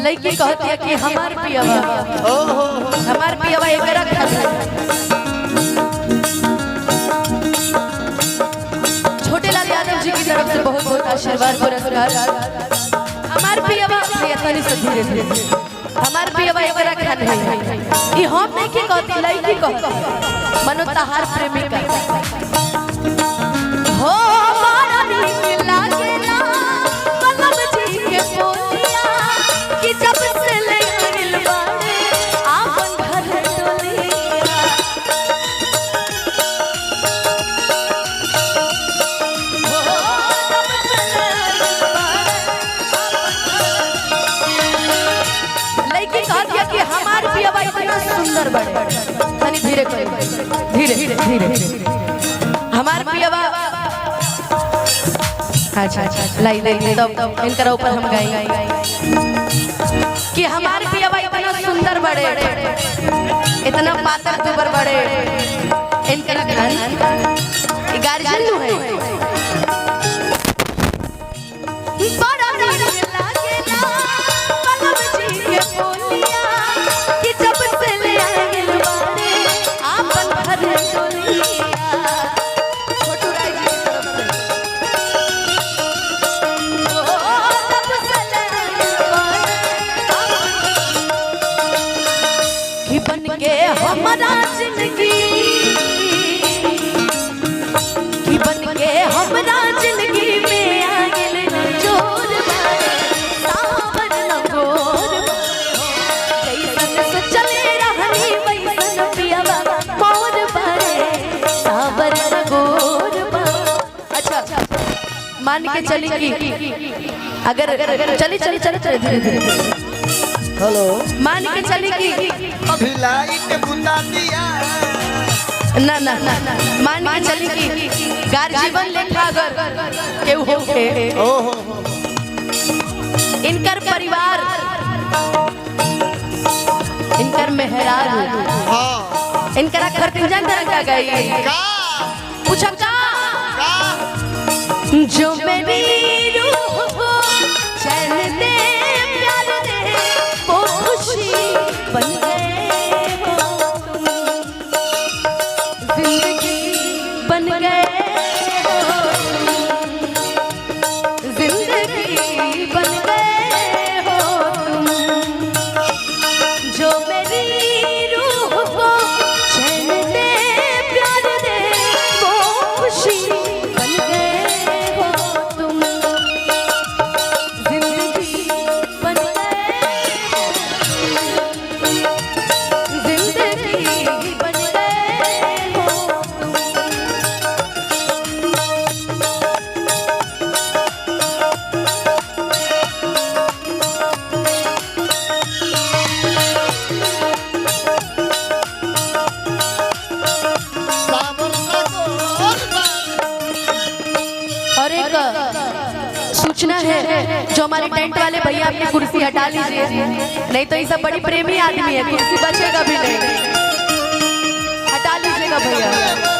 लड़की कहती है कि हमार पियवा एकरा खातिर छोटे लाल यादव जी की तरफ से बहुत बहुत आशीर्वाद पुरस्कार। हमार पियवा तनी से धीरे धीरे हमार पियवा एकरा खातिर ई हम नहीं के कहती लड़की कहती मनो तहार प्रेमिका हो मारा नीक लागेला कलम जी के पोतिया कि जब से ले आइल बाड़े आपन घर टोलिया हो जब से ले आइल बाड़े लड़की कहती है कि हमार पियवा इतना सुंदर बड़े तनी धीरे करो धीरे धीरे हमार पियवा अच्छा लाई तब इनकर ऊपर हम गाएंगे कि हमारे पियवा इतना सुंदर बड़े इतना पातर दुबर बड़े इनकर गार्जियन नु है बड़ा नीक लागेला कलम जी के पोतिया कि जब से ले आइल बाड़े आपन घर टोलिया छोटू राय जी की तरफ से बन के हमारा जिंदगी की बन के हमारा जिंदगी में आयल जोर सावन नगोर कैसन से चले रहनी वैसन पियवा मोर बड़े सावन नगोर। अच्छा मान के चली की अगर चली चली चली चली धीरे धीरे हेलो मान के चली की अभी लाइट बुता दिया ना ना ना मान के चली की गार्जियन लेखा अगर केहू होके ओहो इनकर परिवार इनकर मेहरार हां इनकरा खरतिंजन तरह का गई का पूछा का जो मेरी रूह को चैन दे प्यार दे वो खुशी बन गए हो तुम जिंदगी बन गए हो तुम जिंदगी बन गए हो तुम जो मेरी रूह को चैन दे प्यार दे वो खुशी बन गए हो तुम जिंदगी बन गए हो जिंदगी बन गए हो तुम। सावर नगोर और एक सूचना है जो हमारे टेंट वाले भैया अपनी कुर्सी हटा लीजिए नहीं तो ये सब बड़ी प्रेमी आदमी है कुर्सी बचेगा भी नहीं हटा लीजिएगा भैया।